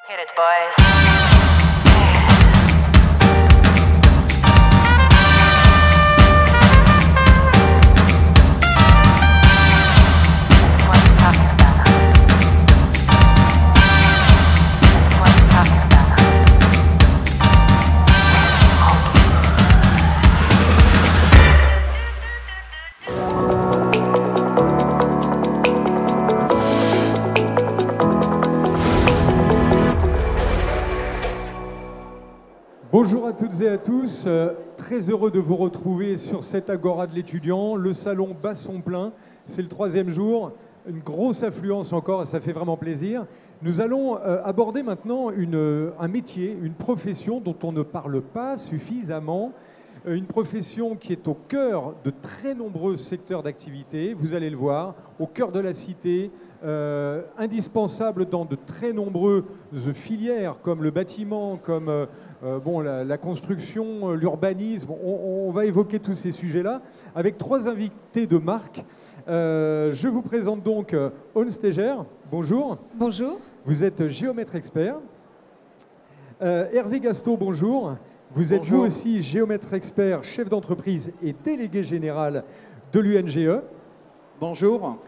Hit it, boys. Bonjour à toutes et à tous, très heureux de vous retrouver sur cette Agora de l'étudiant. Le salon bat son plein, c'est le 3e jour, une grosse affluence encore et ça fait vraiment plaisir. Nous allons aborder maintenant un métier, une profession dont on ne parle pas suffisamment, une profession qui est au cœur de très nombreux secteurs d'activité, vous allez le voir, au cœur de la cité, indispensable dans de très nombreuses filières comme le bâtiment, comme la construction, l'urbanisme. On va évoquer tous ces sujets-là avec 3 invités de marque. Je vous présente donc Aune Steger. Bonjour. Bonjour. Vous êtes géomètre expert. Hervé Gasto, bonjour. Vous êtes vous aussi géomètre expert, chef d'entreprise et délégué général de l'UNGE. Bonjour.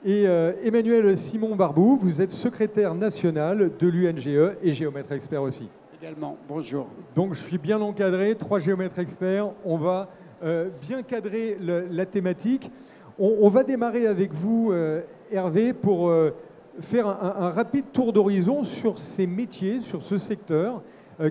Et Emmanuel Simon Barbou, vous êtes secrétaire national de l'UNGE et géomètre expert aussi. Également, bonjour. Donc je suis bien encadré, 3 géomètres experts. On va bien cadrer la thématique. On va démarrer avec vous, Hervé, pour faire un rapide tour d'horizon sur ces métiers, sur ce secteur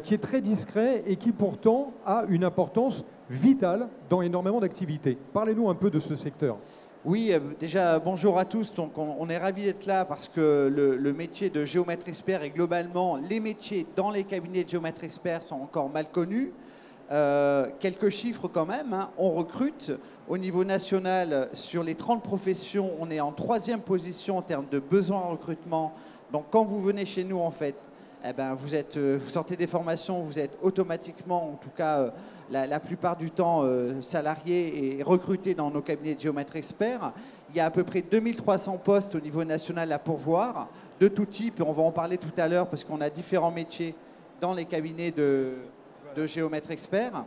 qui est très discret et qui pourtant a une importance vitale dans énormément d'activités. Parlez-nous un peu de ce secteur. Oui, déjà bonjour à tous. Donc on est ravis d'être là parce que le métier de géomètre expert et globalement les métiers dans les cabinets de géomètre expert sont encore mal connus. Quelques chiffres quand même, hein. On recrute au niveau national sur les 30 professions, on est en 3e position en termes de besoins en recrutement. Donc quand vous venez chez nous en fait, eh ben, vous sortez des formations, vous êtes automatiquement, en tout cas la plupart du temps, salarié et recruté dans nos cabinets de géomètres experts. Il y a à peu près 2300 postes au niveau national à pourvoir, de tout type, et on va en parler tout à l'heure parce qu'on a différents métiers dans les cabinets de géomètres experts.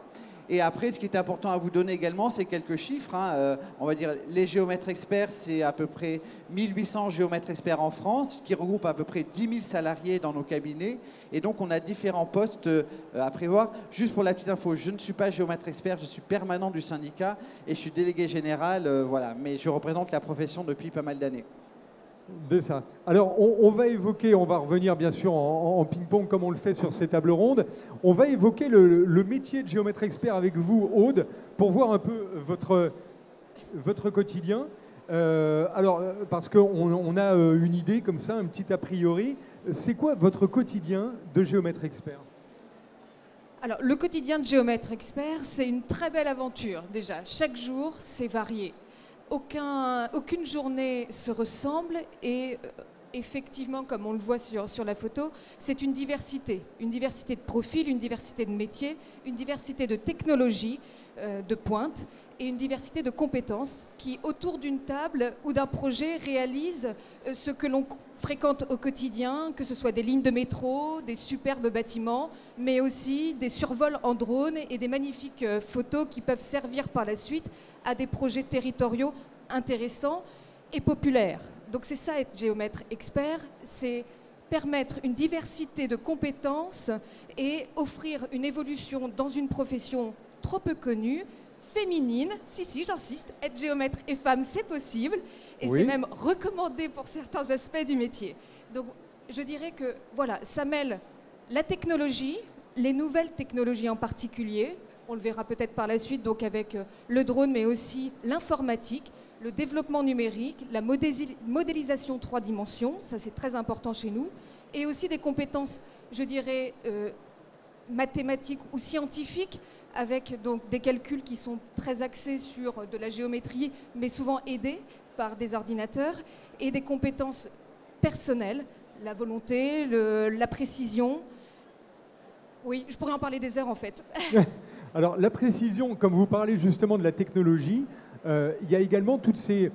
Et après, ce qui est important à vous donner également, c'est quelques chiffres, hein. On va dire les géomètres experts, c'est à peu près 1800 géomètres experts en France, qui regroupent à peu près 10 000 salariés dans nos cabinets. Et donc, on a différents postes à prévoir. Juste pour la petite info, je ne suis pas géomètre expert, je suis permanent du syndicat et je suis délégué général, voilà. Mais je représente la profession depuis pas mal d'années. De ça. Alors, on va évoquer, on va revenir bien sûr en ping-pong comme on le fait sur ces tables rondes. On va évoquer le métier de géomètre expert avec vous, Aude, pour voir un peu votre quotidien. Parce qu'on a une idée comme ça, un petit a priori. C'est quoi votre quotidien de géomètre expert ? Alors, le quotidien de géomètre expert, c'est une très belle aventure déjà. Chaque jour, c'est varié. Aucune journée se ressemble et effectivement, comme on le voit sur la photo, c'est une diversité de profils, une diversité de métiers, une diversité de technologies de pointe et une diversité de compétences qui, autour d'une table ou d'un projet, réalisent ce que l'on fréquente au quotidien, que ce soit des lignes de métro, des superbes bâtiments, mais aussi des survols en drone et des magnifiques photos qui peuvent servir par la suite à des projets territoriaux intéressants et populaires. Donc c'est ça être géomètre expert, c'est permettre une diversité de compétences et offrir une évolution dans une profession trop peu connue, féminine. Si, j'insiste, être géomètre et femme, c'est possible et oui. C'est même recommandé pour certains aspects du métier. Donc je dirais que voilà, ça mêle la technologie, les nouvelles technologies en particulier. On le verra peut-être par la suite, donc avec le drone, mais aussi l'informatique, le développement numérique, la modélisation 3 dimensions, ça c'est très important chez nous, et aussi des compétences, je dirais, mathématiques ou scientifiques, avec donc des calculs qui sont très axés sur de la géométrie, mais souvent aidés par des ordinateurs, et des compétences personnelles, la volonté, la précision. Oui, je pourrais en parler des heures en fait. Alors la précision, comme vous parlez justement de la technologie, il y a également tous ces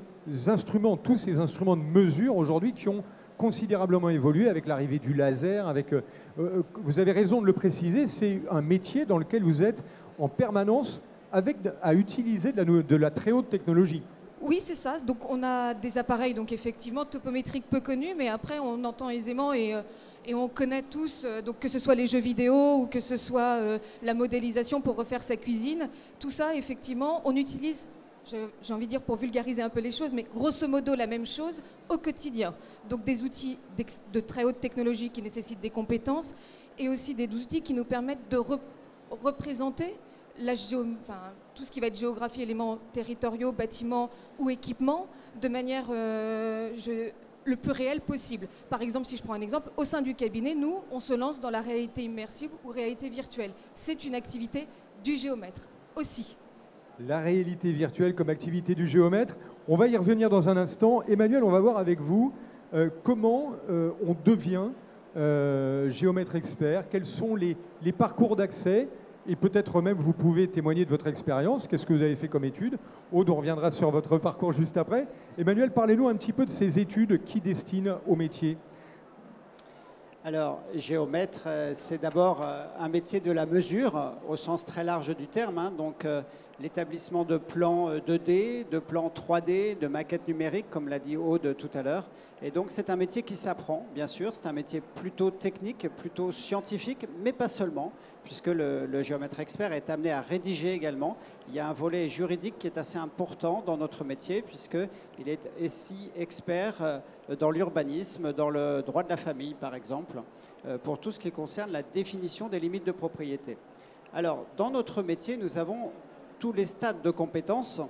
instruments de mesure aujourd'hui qui ont considérablement évolué avec l'arrivée du laser. Vous avez raison de le préciser, c'est un métier dans lequel vous êtes en permanence à utiliser de la très haute technologie. Oui, c'est ça. Donc, on a des appareils, donc effectivement, topométriques peu connus, mais après, on entend aisément et on connaît tous, donc que ce soit les jeux vidéo ou que ce soit la modélisation pour refaire sa cuisine. Tout ça, effectivement, on utilise, j'ai envie de dire pour vulgariser un peu les choses, mais grosso modo la même chose au quotidien. Donc, des outils de très haute technologie qui nécessitent des compétences et aussi des outils qui nous permettent de représenter tout ce qui va être géographie, éléments territoriaux, bâtiments ou équipements, de manière le plus réelle possible. Par exemple, si je prends un exemple, au sein du cabinet, nous, on se lance dans la réalité immersive ou réalité virtuelle. C'est une activité du géomètre aussi. La réalité virtuelle comme activité du géomètre, on va y revenir dans un instant. Emmanuel, on va voir avec vous comment on devient géomètre expert, quels sont les parcours d'accès. Et peut-être même vous pouvez témoigner de votre expérience. Qu'est-ce que vous avez fait comme études? Aude, on reviendra sur votre parcours juste après. Emmanuel, parlez-nous un petit peu de ces études qui destinent au métier. Alors, géomètre, c'est d'abord un métier de la mesure, au sens très large du terme. Hein, donc, l'établissement de plans 2D, de plans 3D, de maquettes numériques, comme l'a dit Aude tout à l'heure. Et donc, c'est un métier qui s'apprend, bien sûr. C'est un métier plutôt technique, plutôt scientifique, mais pas seulement, puisque le géomètre expert est amené à rédiger également. Il y a un volet juridique qui est assez important dans notre métier, puisqu'il est aussi expert dans l'urbanisme, dans le droit de la famille, par exemple, pour tout ce qui concerne la définition des limites de propriété. Alors, dans notre métier, nous avons tous les stades de compétences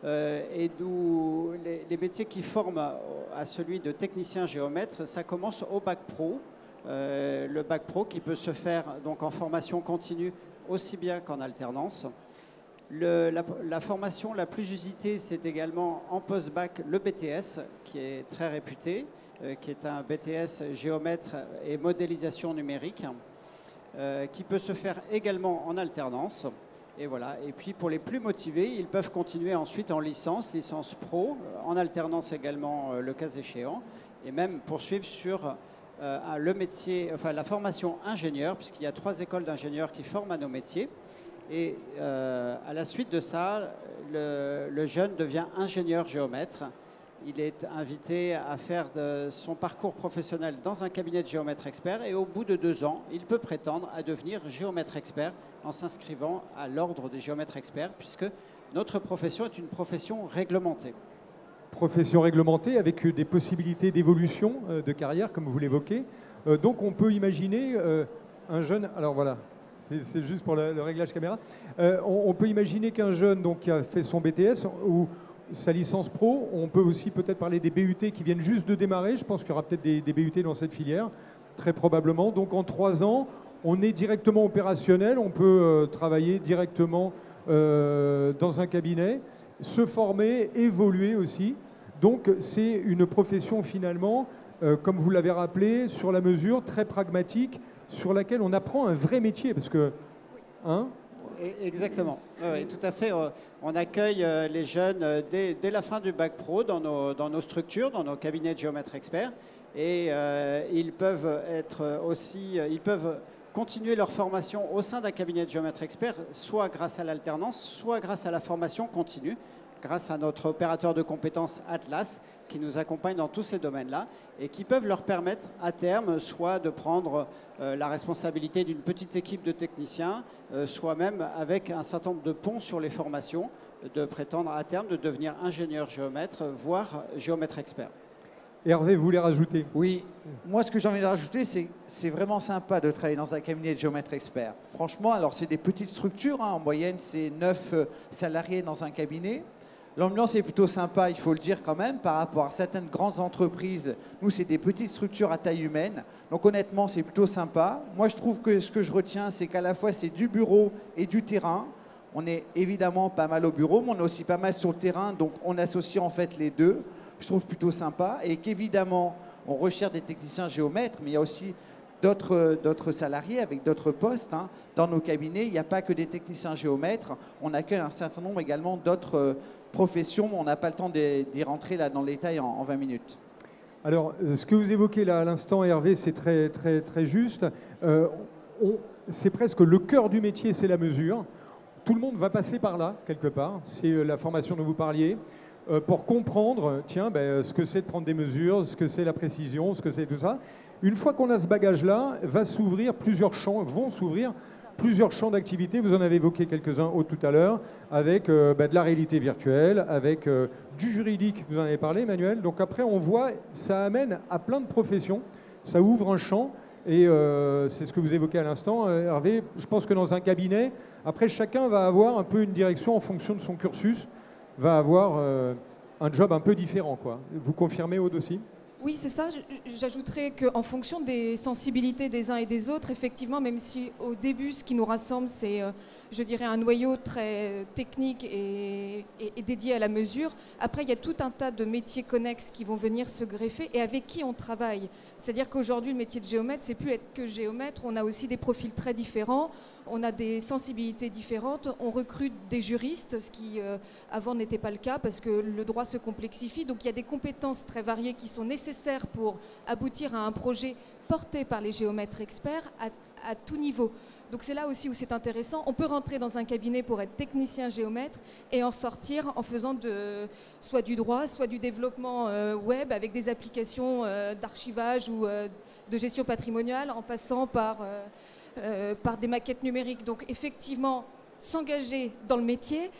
et d'où les métiers qui forment à celui de technicien géomètre, ça commence au bac pro. Le bac pro qui peut se faire donc en formation continue aussi bien qu'en alternance. La formation la plus usitée, c'est également en post-bac le BTS, qui est très réputé, qui est un BTS géomètre et modélisation numérique, qui peut se faire également en alternance. Et voilà. Et puis pour les plus motivés, ils peuvent continuer ensuite en licence pro, en alternance également le cas échéant, et même poursuivre sur le métier, enfin la formation ingénieur, puisqu'il y a 3 écoles d'ingénieurs qui forment à nos métiers. Et à la suite de ça, le jeune devient ingénieur géomètre. Il est invité à faire son parcours professionnel dans un cabinet de géomètre expert et au bout de 2 ans, il peut prétendre à devenir géomètre expert en s'inscrivant à l'ordre des géomètres experts, puisque notre profession est une profession réglementée. Profession réglementée avec des possibilités d'évolution de carrière, comme vous l'évoquez. Donc on peut imaginer un jeune... Alors voilà, c'est juste pour le réglage caméra. On peut imaginer qu'un jeune donc, qui a fait son BTS ou sa licence pro, on peut aussi peut-être parler des BUT qui viennent juste de démarrer. Je pense qu'il y aura peut-être des BUT dans cette filière, très probablement. Donc en 3 ans, on est directement opérationnel, on peut travailler directement dans un cabinet, se former, évoluer aussi. Donc c'est une profession finalement, comme vous l'avez rappelé, sur la mesure, très pragmatique, sur laquelle on apprend un vrai métier. Parce que... Hein, exactement, oui, tout à fait. On accueille les jeunes dès la fin du bac pro dans nos structures, dans nos cabinets de géomètres experts. Et ils peuvent continuer leur formation au sein d'un cabinet de géomètres experts, soit grâce à l'alternance, soit grâce à la formation continue, grâce à notre opérateur de compétences Atlas, qui nous accompagne dans tous ces domaines-là, et qui peuvent leur permettre à terme soit de prendre la responsabilité d'une petite équipe de techniciens, soit même avec un certain nombre de ponts sur les formations, de prétendre à terme de devenir ingénieur géomètre, voire géomètre expert. Hervé, vous voulez rajouter? Oui, moi ce que j'ai envie de rajouter, c'est vraiment sympa de travailler dans un cabinet de géomètre expert. Franchement, alors c'est des petites structures, hein, en moyenne c'est 9 salariés dans un cabinet. L'ambiance est plutôt sympa, il faut le dire quand même, par rapport à certaines grandes entreprises. Nous, c'est des petites structures à taille humaine. Donc honnêtement, c'est plutôt sympa. Moi, je trouve que ce que je retiens, c'est qu'à la fois, c'est du bureau et du terrain. On est évidemment pas mal au bureau, mais on est aussi pas mal sur le terrain. Donc on associe en fait les deux. Je trouve plutôt sympa. Et qu'évidemment, on recherche des techniciens géomètres, mais il y a aussi d'autres salariés avec d'autres postes. Hein. Dans nos cabinets, il n'y a pas que des techniciens géomètres. On accueille un certain nombre également d'autres profession, on n'a pas le temps d'y rentrer là dans le détail en 20 minutes. Alors, ce que vous évoquez là à l'instant, Hervé, c'est très, très, très juste. C'est presque le cœur du métier, c'est la mesure. Tout le monde va passer par là, quelque part. C'est la formation dont vous parliez. Pour comprendre, tiens, ce que c'est de prendre des mesures, ce que c'est la précision, ce que c'est tout ça. Une fois qu'on a ce bagage-là, vont s'ouvrir plusieurs champs d'activité. Vous en avez évoqué quelques-uns tout à l'heure, avec de la réalité virtuelle, avec du juridique, vous en avez parlé, Emmanuel. Donc après, on voit, ça amène à plein de professions, ça ouvre un champ, et c'est ce que vous évoquez à l'instant, Hervé. Je pense que dans un cabinet, après, chacun va avoir un peu une direction en fonction de son cursus, va avoir un job un peu différent, quoi. Vous confirmez, Aude, aussi ? Oui, c'est ça. J'ajouterais qu'en fonction des sensibilités des uns et des autres, effectivement, même si au début, ce qui nous rassemble, c'est, je dirais, un noyau très technique et dédié à la mesure, après, il y a tout un tas de métiers connexes qui vont venir se greffer et avec qui on travaille. C'est-à-dire qu'aujourd'hui, le métier de géomètre, c'est plus être que géomètre, on a aussi des profils très différents, on a des sensibilités différentes, on recrute des juristes, ce qui avant n'était pas le cas parce que le droit se complexifie. Donc il y a des compétences très variées qui sont nécessaires pour aboutir à un projet porté par les géomètres experts à tout niveau. Donc c'est là aussi où c'est intéressant. On peut rentrer dans un cabinet pour être technicien géomètre et en sortir en faisant soit du droit, soit du développement web avec des applications d'archivage ou de gestion patrimoniale en passant par des maquettes numériques. Donc effectivement, s'engager dans le métier,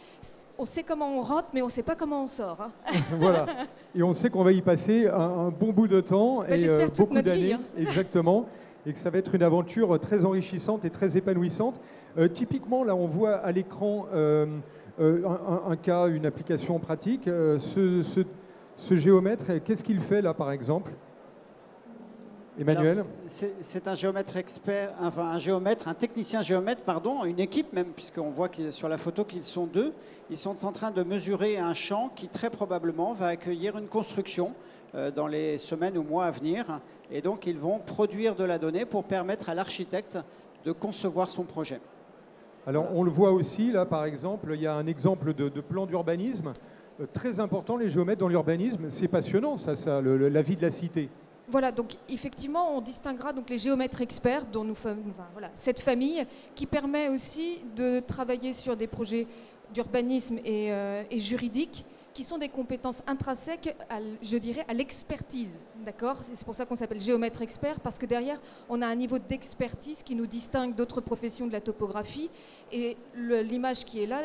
on sait comment on rentre, mais on ne sait pas comment on sort. Hein. Voilà. Et on sait qu'on va y passer un bon bout de temps et beaucoup d'années. Hein. Exactement. Et que ça va être une aventure très enrichissante et très épanouissante. Typiquement, là, on voit à l'écran un cas, une application pratique. Ce géomètre, qu'est-ce qu'il fait là, par exemple ? Emmanuel ? C'est un géomètre expert, enfin un technicien géomètre, pardon, une équipe même, puisqu'on voit sur la photo qu'ils sont deux. Ils sont en train de mesurer un champ qui très probablement va accueillir une construction dans les semaines ou mois à venir. Et donc, ils vont produire de la donnée pour permettre à l'architecte de concevoir son projet. Alors, on le voit aussi, là, par exemple, il y a un exemple de plan d'urbanisme très important, les géomètres dans l'urbanisme. C'est passionnant, ça la vie de la cité. Voilà, donc effectivement, on distinguera donc les géomètres experts, dont cette famille, qui permet aussi de travailler sur des projets d'urbanisme et juridiques, qui sont des compétences intrinsèques, je dirais, à l'expertise. D'accord ? C'est pour ça qu'on s'appelle géomètre expert, parce que derrière, on a un niveau d'expertise qui nous distingue d'autres professions de la topographie. Et l'image qui est là,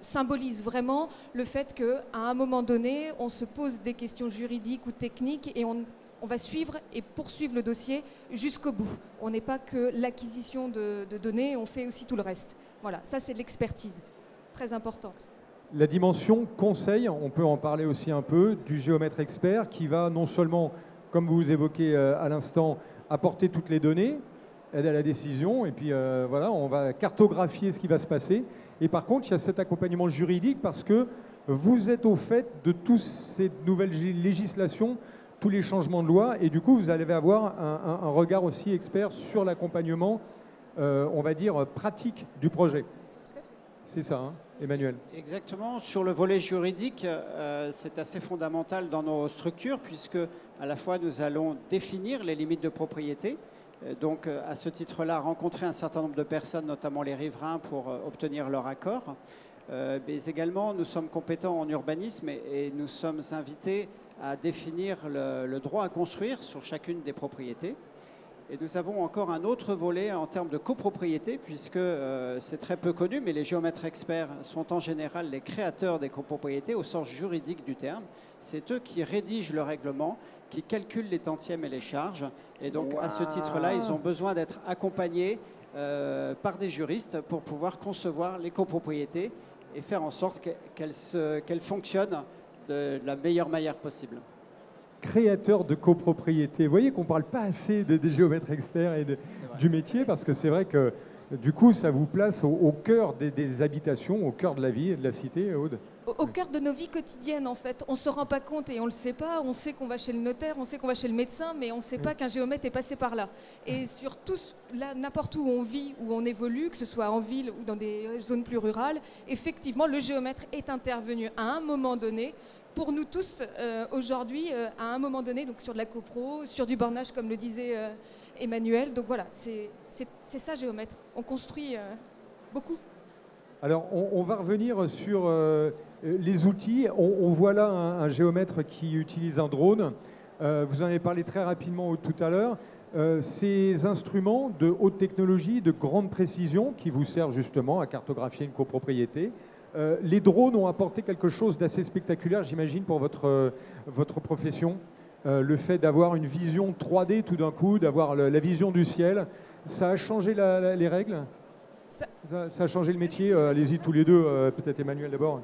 symbolise vraiment le fait qu'à un moment donné, on se pose des questions juridiques ou techniques et on va suivre et poursuivre le dossier jusqu'au bout. On n'est pas que l'acquisition de données, on fait aussi tout le reste. Voilà, ça c'est l'expertise, très importante. La dimension conseil, on peut en parler aussi un peu, du géomètre expert qui va non seulement, comme vous évoquez à l'instant, apporter toutes les données, aider à la décision, et puis voilà, on va cartographier ce qui va se passer. Et par contre, il y a cet accompagnement juridique parce que vous êtes au fait de toutes ces nouvelles législations, tous les changements de loi, et du coup, vous allez avoir un regard aussi expert sur l'accompagnement, on va dire, pratique du projet. Tout à fait. C'est ça, hein, Emmanuel ? Exactement. Sur le volet juridique, c'est assez fondamental dans nos structures, puisque à la fois nous allons définir les limites de propriété, donc à ce titre-là, rencontrer un certain nombre de personnes, notamment les riverains, pour obtenir leur accord. Mais également, nous sommes compétents en urbanisme et nous sommes invités à définir le droit à construire sur chacune des propriétés. Et nous avons encore un autre volet en termes de copropriété, puisque c'est très peu connu, mais les géomètres experts sont en général les créateurs des copropriétés au sens juridique du terme. C'est eux qui rédigent le règlement, qui calculent les tantièmes et les charges. Et donc, à ce titre-là, ils ont besoin d'être accompagnés par des juristes pour pouvoir concevoir les copropriétés et faire en sorte qu'elles fonctionnent de la meilleure manière possible. Créateur de copropriété. Vous voyez qu'on ne parle pas assez des géomètres experts et du métier, parce que c'est vrai que du coup, ça vous place au cœur des habitations, au cœur de la vie et de la cité, Aude. Au cœur de nos vies quotidiennes, en fait. On ne se rend pas compte et on ne le sait pas. On sait qu'on va chez le notaire, on sait qu'on va chez le médecin, mais on ne sait pas qu'un géomètre est passé par là. Et sur n'importe où on vit, où on évolue, que ce soit en ville ou dans des zones plus rurales, effectivement, le géomètre est intervenu à un moment donné, pour nous tous aujourd'hui, à un moment donné, donc sur de la copro, sur du bornage, comme le disait Emmanuel. Donc voilà, c'est ça, Géomètre. On construit beaucoup. Alors, on va revenir sur les outils. On voit là un géomètre qui utilise un drone. Vous en avez parlé très rapidement tout à l'heure. Ces instruments de haute technologie, de grande précision, qui vous servent justement à cartographier une copropriété. Les drones ont apporté quelque chose d'assez spectaculaire, j'imagine, pour votre profession. Le fait d'avoir une vision 3D tout d'un coup, d'avoir la vision du ciel, ça a changé les règles ? Ça a changé le métier. Allez-y tous les deux, peut-être Emmanuel d'abord.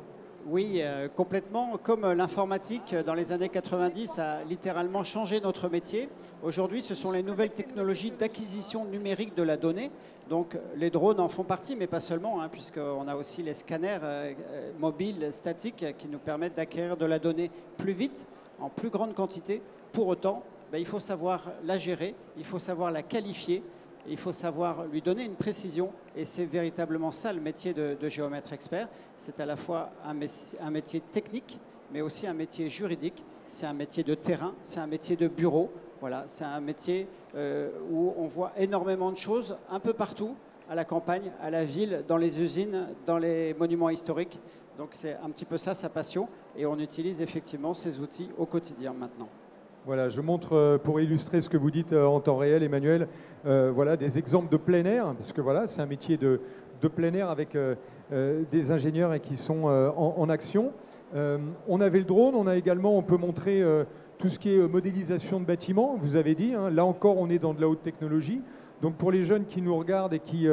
Oui, complètement. Comme l'informatique dans les années 90 a littéralement changé notre métier, aujourd'hui ce sont les nouvelles technologies d'acquisition numérique de la donnée. Donc les drones en font partie, mais pas seulement, hein, puisqu'on a aussi les scanners mobiles, statiques, qui nous permettent d'acquérir de la donnée plus vite, en plus grande quantité. Pour autant, il faut savoir la gérer, il faut savoir la qualifier. Il faut savoir lui donner une précision et c'est véritablement ça le métier de géomètre expert. C'est à la fois un métier technique, mais aussi un métier juridique. C'est un métier de terrain, c'est un métier de bureau. Voilà, c'est un métier où on voit énormément de choses un peu partout, à la campagne, à la ville, dans les usines, dans les monuments historiques. Donc c'est un petit peu ça sa passion et on utilise effectivement ces outils au quotidien maintenant. Voilà, je montre pour illustrer ce que vous dites en temps réel, Emmanuel, voilà, des exemples de plein air, parce que voilà, c'est un métier de plein air avec des ingénieurs qui sont en action. On avait le drone, on peut montrer tout ce qui est modélisation de bâtiments, vous avez dit, hein, là encore on est dans de la haute technologie. Donc pour les jeunes qui nous regardent et qui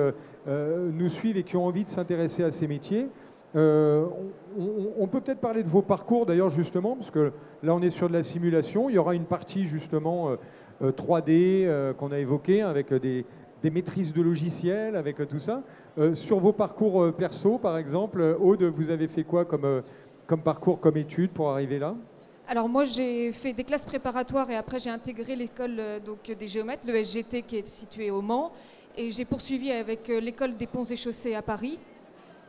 nous suivent et qui ont envie de s'intéresser à ces métiers, on peut peut-être parler de vos parcours d'ailleurs justement, parce que là on est sur de la simulation, il y aura une partie justement 3D qu'on a évoquée avec des maîtrises de logiciels, avec tout ça. Sur vos parcours perso par exemple, Aude, vous avez fait quoi comme parcours, comme études pour arriver là ? Alors moi j'ai fait des classes préparatoires et après j'ai intégré l'école des géomètres, le SGT qui est situé au Mans, et j'ai poursuivi avec l'école des ponts et chaussées à Paris.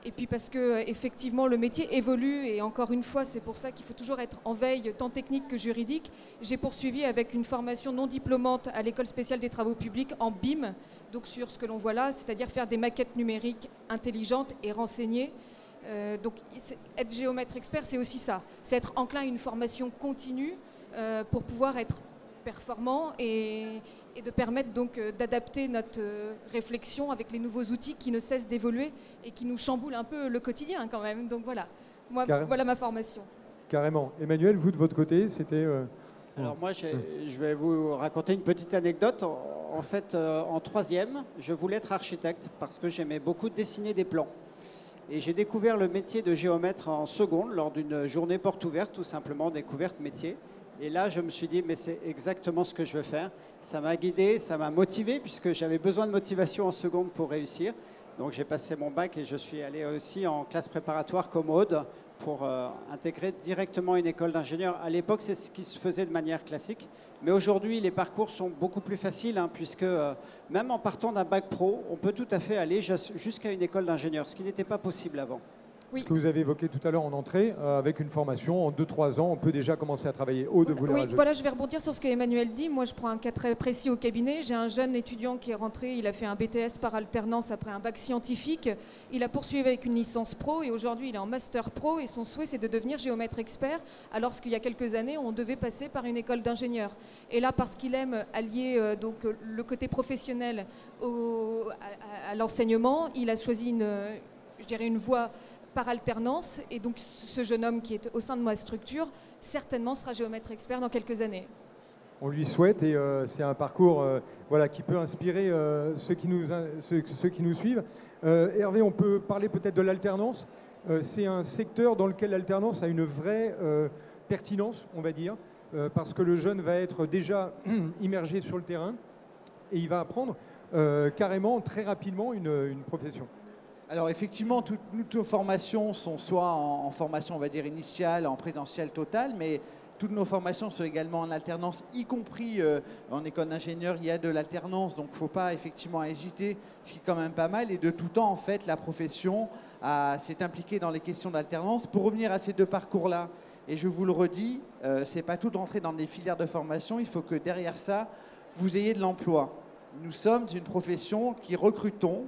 Et puis parce que effectivement le métier évolue et encore une fois c'est pour ça qu'il faut toujours être en veille tant technique que juridique. J'ai poursuivi avec une formation non diplômante à l'école spéciale des travaux publics en BIM, donc sur ce que l'on voit là, c'est-à-dire faire des maquettes numériques intelligentes et renseignées. Donc être géomètre expert c'est aussi ça, c'est être enclin à une formation continue pour pouvoir être performant et de permettre donc d'adapter notre réflexion avec les nouveaux outils qui ne cessent d'évoluer et qui nous chamboulent un peu le quotidien quand même. Donc voilà, voilà ma formation. Carrément. Emmanuel, vous de votre côté, c'était... Alors moi, je vais vous raconter une petite anecdote. En fait, en troisième, je voulais être architecte parce que j'aimais beaucoup dessiner des plans. Et j'ai découvert le métier de géomètre en seconde lors d'une journée porte ouverte, tout simplement, découverte métier. Et là, je me suis dit, mais c'est exactement ce que je veux faire. Ça m'a guidé, ça m'a motivé, puisque j'avais besoin de motivation en seconde pour réussir. Donc j'ai passé mon bac et je suis allé aussi en classe préparatoire comme Aude pour intégrer directement une école d'ingénieur. À l'époque, c'est ce qui se faisait de manière classique. Mais aujourd'hui, les parcours sont beaucoup plus faciles, hein, puisque même en partant d'un bac pro, on peut tout à fait aller jusqu'à une école d'ingénieur, ce qui n'était pas possible avant. Oui. Ce que vous avez évoqué tout à l'heure en entrée, avec une formation en 2-3 ans, on peut déjà commencer à travailler. Aude, vous voulez rajouter ? Voilà, je vais rebondir sur ce que Emmanuel dit. Moi, je prends un cas très précis au cabinet. J'ai un jeune étudiant qui est rentré, il a fait un BTS par alternance après un bac scientifique. Il a poursuivi avec une licence pro et aujourd'hui, il est en master pro et son souhait, c'est de devenir géomètre expert, alors qu'il y a quelques années, on devait passer par une école d'ingénieur. Et là, parce qu'il aime allier donc, le côté professionnel à l'enseignement, il a choisi une voie par alternance, et donc ce jeune homme qui est au sein de ma structure, certainement sera géomètre expert dans quelques années. On lui souhaite, et c'est un parcours voilà, qui peut inspirer ceux qui nous suivent. Hervé, on peut parler peut-être de l'alternance. C'est un secteur dans lequel l'alternance a une vraie pertinence, on va dire, parce que le jeune va être déjà immergé sur le terrain, et il va apprendre carrément, très rapidement, une profession. Alors effectivement, toutes nos formations sont soit en formation, on va dire, initiale, en présentiel total, mais toutes nos formations sont également en alternance, y compris en école d'ingénieur, il y a de l'alternance, donc il ne faut pas effectivement hésiter, ce qui est quand même pas mal. Et de tout temps, en fait, la profession s'est impliquée dans les questions d'alternance. Pour revenir à ces deux parcours-là, Et je vous le redis, ce n'est pas tout d'entrer dans des filières de formation, il faut que derrière ça, vous ayez de l'emploi. Nous sommes une profession qui recrutons.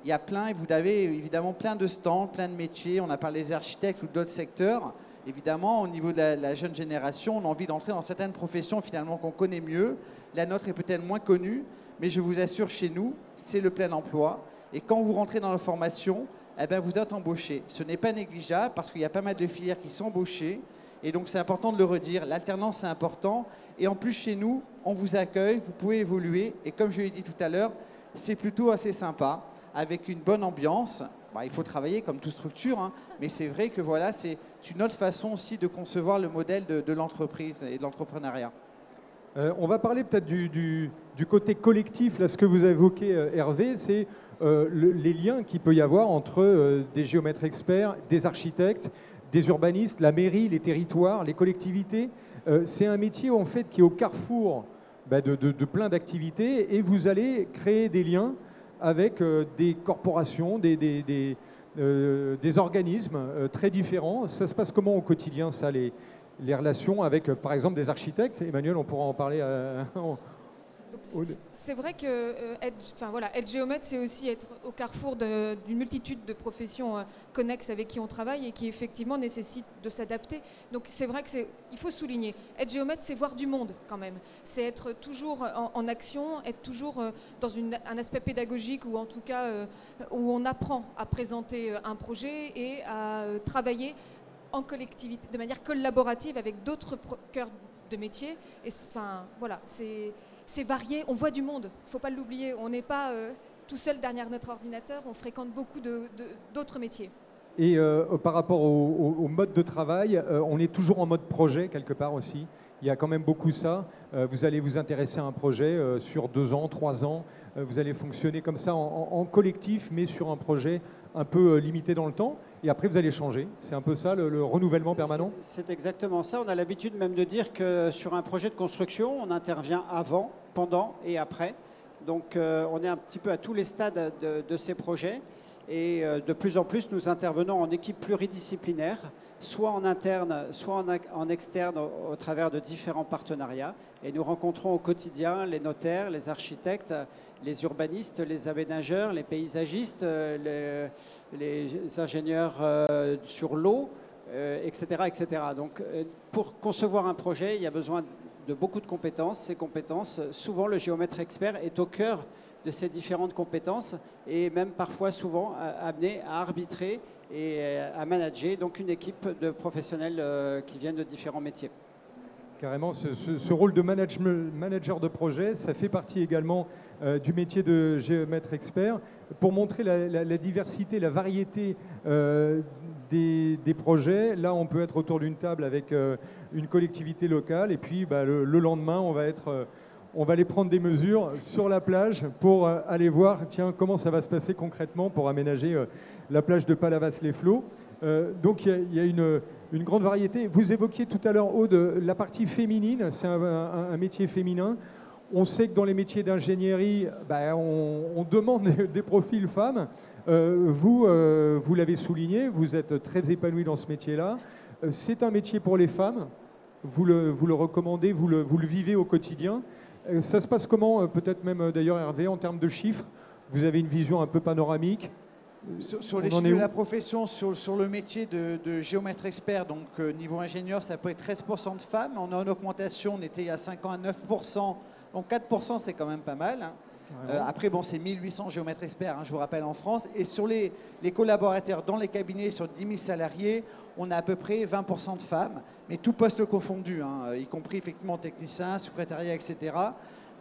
Il y a plein, et vous avez évidemment plein de stands, plein de métiers. On a parlé des architectes ou d'autres secteurs. Évidemment, au niveau de la jeune génération, on a envie d'entrer dans certaines professions finalement qu'on connaît mieux. La nôtre est peut-être moins connue, mais je vous assure, chez nous, c'est le plein emploi. Et quand vous rentrez dans la formation, eh bien, vous êtes embauché. Ce n'est pas négligeable parce qu'il y a pas mal de filières qui sont embauchées. Et donc, c'est important de le redire. L'alternance, c'est important. Et en plus, chez nous, on vous accueille, vous pouvez évoluer. Et comme je l'ai dit tout à l'heure, c'est plutôt assez sympa, avec une bonne ambiance. Bah, il faut travailler comme toute structure, hein, mais c'est vrai que voilà, c'est une autre façon aussi de concevoir le modèle de l'entreprise et de l'entrepreneuriat. On va parler peut-être du côté collectif. Là, ce que vous avez évoqué, Hervé, c'est les liens qu'il peut y avoir entre des géomètres experts, des architectes, des urbanistes, la mairie, les territoires, les collectivités. C'est un métier en fait qui est au carrefour de plein d'activités et vous allez créer des liens avec des corporations, des organismes très différents. Ça se passe comment au quotidien, ça, les relations avec, par exemple, des architectes? Emmanuel, on pourra en parler. C'est vrai que être géomètre, c'est aussi être au carrefour d'une multitude de professions connexes avec qui on travaille et qui effectivement nécessitent de s'adapter. Donc c'est vrai qu'il faut souligner, être géomètre, c'est voir du monde quand même. C'est être toujours en action, être toujours dans un aspect pédagogique ou en tout cas où on apprend à présenter un projet et à travailler en collectivité, de manière collaborative avec d'autres cœurs de métier. Et enfin voilà, c'est varié, on voit du monde, il ne faut pas l'oublier. On n'est pas tout seul derrière notre ordinateur, on fréquente beaucoup d'autres métiers. Et par rapport au mode de travail, on est toujours en mode projet quelque part aussi. Il y a quand même beaucoup ça. Vous allez vous intéresser à un projet sur 2 ans, 3 ans. Vous allez fonctionner comme ça en collectif, mais sur un projet un peu limité dans le temps. Et après, vous allez changer. C'est un peu ça, le renouvellement permanent? C'est exactement ça. On a l'habitude même de dire que sur un projet de construction, on intervient avant, pendant et après. Donc, on est un petit peu à tous les stades de ces projets. Et de plus en plus, nous intervenons en équipe pluridisciplinaire, soit en interne, soit en externe, au travers de différents partenariats. Et nous rencontrons au quotidien les notaires, les architectes, les urbanistes, les aménageurs, les paysagistes, les ingénieurs sur l'eau, etc., etc. Donc, pour concevoir un projet, il y a besoin de beaucoup de compétences. Ces compétences, souvent, le géomètre expert est au cœur de ces différentes compétences et même parfois souvent amené à arbitrer et à manager donc une équipe de professionnels qui viennent de différents métiers. Carrément, ce rôle de manager de projet, ça fait partie également du métier de géomètre expert. Pour montrer la diversité, la variété des projets, là on peut être autour d'une table avec une collectivité locale et puis le lendemain on va aller prendre des mesures sur la plage pour aller voir comment ça va se passer concrètement pour aménager la plage de Palavas-les-Flots. Donc il y a une grande variété. Vous évoquiez tout à l'heure, Aude, la partie féminine, c'est un métier féminin. On sait que dans les métiers d'ingénierie, on demande des profils femmes. Vous l'avez souligné, vous êtes très épanoui dans ce métier-là. C'est un métier pour les femmes. Vous le recommandez, vous le vivez au quotidien. Ça se passe comment, peut-être même d'ailleurs Hervé, en termes de chiffres? Vous avez une vision un peu panoramique? Sur les chiffres de la profession, sur le métier de géomètre expert, donc niveau ingénieur, ça peut être 13% de femmes. On a une augmentation, on était à 5 ans à 9%, donc 4% c'est quand même pas mal. Hein. Après, bon, c'est 1800 géomètres experts, hein, je vous rappelle, en France. Et sur les collaborateurs dans les cabinets, sur 10 000 salariés, on a à peu près 20% de femmes, mais tout poste confondu, hein, y compris effectivement techniciens, secrétariat, etc.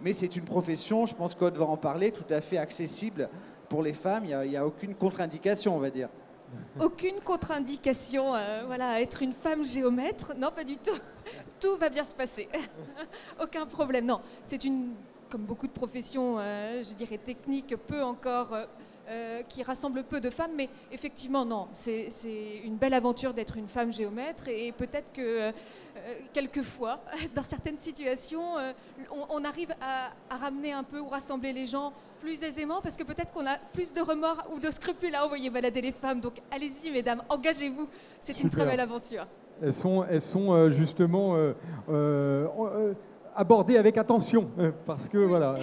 Mais c'est une profession, je pense qu'Aude va en parler, tout à fait accessible pour les femmes. Il n'y a aucune contre-indication, on va dire. Aucune contre-indication à être une femme géomètre? Non, pas du tout. Tout va bien se passer. Aucun problème. Non, c'est comme beaucoup de professions, je dirais techniques, qui rassemblent peu de femmes, mais effectivement, non, c'est une belle aventure d'être une femme géomètre et peut-être que quelquefois, dans certaines situations, on arrive à ramener un peu ou rassembler les gens plus aisément parce que peut-être qu'on a plus de remords ou de scrupules à envoyer balader les femmes. Donc allez-y, mesdames, engagez-vous, c'est une très belle aventure. Elles sont justement abordées avec attention, parce que voilà,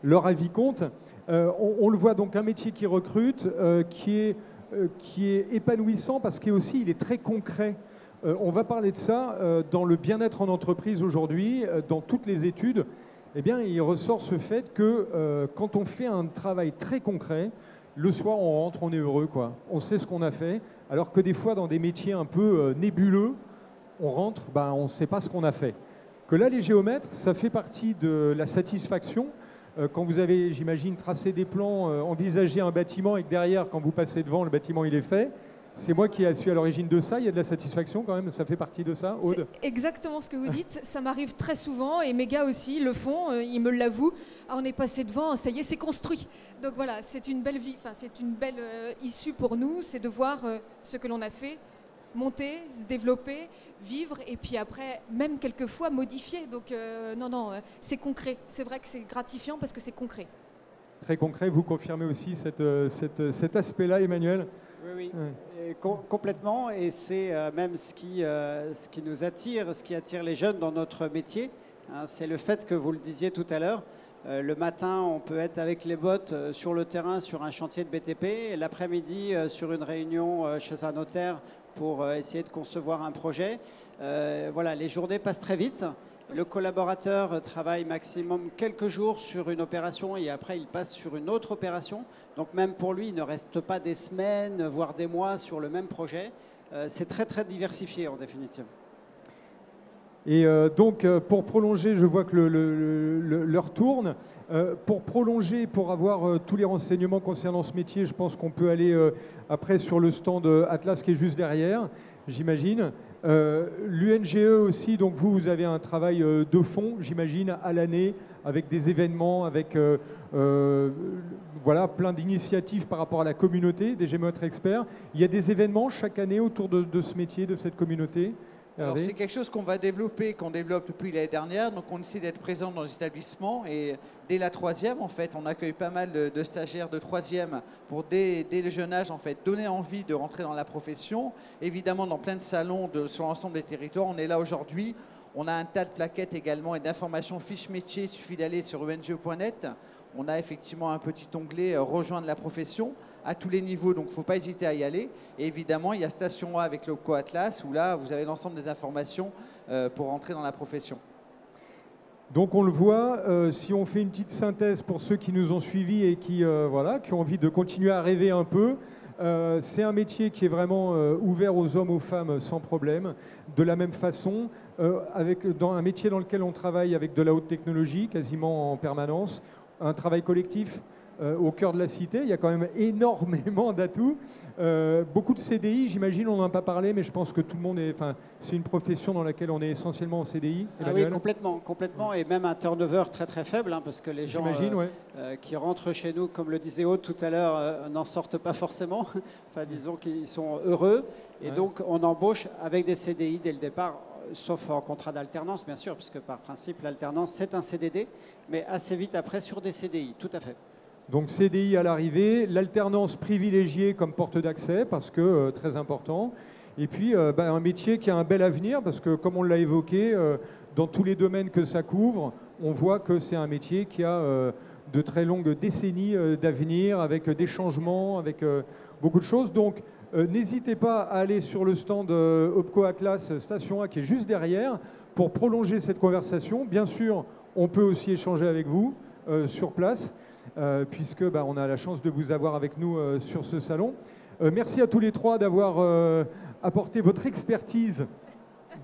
leur avis compte. On le voit donc, un métier qui recrute, qui est épanouissant, parce qu'il est très concret. On va parler de ça dans le bien-être en entreprise aujourd'hui, dans toutes les études. Eh bien, il ressort ce fait que quand on fait un travail très concret, le soir, on rentre, on est heureux, quoi. On sait ce qu'on a fait, alors que des fois, dans des métiers un peu nébuleux, on rentre, on ne sait pas ce qu'on a fait. Que là, les géomètres, ça fait partie de la satisfaction. Quand vous avez, j'imagine, tracé des plans, envisagé un bâtiment et que derrière, quand vous passez devant, le bâtiment, il est fait. C'est moi qui suis à l'origine de ça. Il y a de la satisfaction quand même. Ça fait partie de ça, Aude? C'est exactement ce que vous dites. Ça m'arrive très souvent et mes gars aussi le font. Ils me l'avouent. Ah, on est passé devant. Ça y est, c'est construit. Donc voilà, c'est une belle vie. Enfin, c'est une belle issue pour nous. C'est de voir ce que l'on a fait monter, se développer, vivre et puis après, même quelquefois modifier. Donc non, c'est concret. C'est vrai que c'est gratifiant parce que c'est concret. Très concret. Vous confirmez aussi cet aspect-là, Emmanuel? Oui, et complètement. Et c'est même ce qui nous attire, ce qui attire les jeunes dans notre métier. Hein, c'est le fait que vous le disiez tout à l'heure. Le matin, on peut être avec les bottes sur le terrain, sur un chantier de BTP. L'après-midi, sur une réunion chez un notaire pour essayer de concevoir un projet. Voilà, les journées passent très vite. Le collaborateur travaille maximum quelques jours sur une opération et après il passe sur une autre opération. Donc même pour lui, il ne reste pas des semaines, voire des mois sur le même projet. C'est très très diversifié en définitive. Et donc pour prolonger, je vois que l'heure tourne. Pour prolonger, pour avoir tous les renseignements concernant ce métier, je pense qu'on peut aller après sur le stand Atlas qui est juste derrière, j'imagine. L'UNGE aussi, donc vous avez un travail de fond, j'imagine, à l'année, avec des événements, avec voilà, plein d'initiatives par rapport à la communauté des géomètres experts. Il y a des événements chaque année autour de ce métier, de cette communauté. Alors c'est quelque chose qu'on va développer, qu'on développe depuis l'année dernière. Donc on essaie d'être présent dans les établissements et dès la troisième, en fait, on accueille pas mal de stagiaires de troisième pour dès le jeune âge, en fait, donner envie de rentrer dans la profession. Évidemment, dans plein de salons sur l'ensemble des territoires, on est là aujourd'hui. On a un tas de plaquettes également et d'informations fiches métiers. Il suffit d'aller sur unge.net. On a effectivement un petit onglet rejoindre la profession à tous les niveaux, donc il ne faut pas hésiter à y aller. Et évidemment, il y a Station A avec l'Opco Atlas, où là, vous avez l'ensemble des informations pour rentrer dans la profession. Donc on le voit, si on fait une petite synthèse pour ceux qui nous ont suivis et qui ont envie de continuer à rêver un peu, c'est un métier qui est vraiment ouvert aux hommes, aux femmes sans problème. De la même façon, dans un métier dans lequel on travaille avec de la haute technologie, quasiment en permanence, un travail collectif. Au cœur de la cité, il y a quand même énormément d'atouts. Beaucoup de CDI, j'imagine, on n'en a pas parlé, mais je pense que tout le monde est... Enfin, c'est une profession dans laquelle on est essentiellement en CDI. Ah oui, complètement. Et même un turnover très très faible, hein, parce que les gens qui rentrent chez nous, comme le disait Aude tout à l'heure, n'en sortent pas forcément. Enfin, disons qu'ils sont heureux. Et donc, on embauche avec des CDI dès le départ. Sauf en contrat d'alternance, bien sûr, puisque par principe, l'alternance, c'est un CDD, mais assez vite après sur des CDI, tout à fait. Donc CDI à l'arrivée, l'alternance privilégiée comme porte d'accès, parce que très important. Et puis un métier qui a un bel avenir, parce que comme on l'a évoqué, dans tous les domaines que ça couvre, on voit que c'est un métier qui a de très longues décennies d'avenir, avec des changements, avec beaucoup de choses. Donc n'hésitez pas à aller sur le stand Opco Atlas Station A qui est juste derrière pour prolonger cette conversation. Bien sûr, on peut aussi échanger avec vous sur place. Puisque on a la chance de vous avoir avec nous sur ce salon. Merci à tous les trois d'avoir apporté votre expertise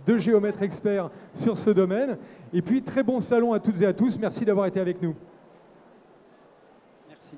de géomètre expert sur ce domaine. Et puis, très bon salon à toutes et à tous. Merci d'avoir été avec nous. Merci.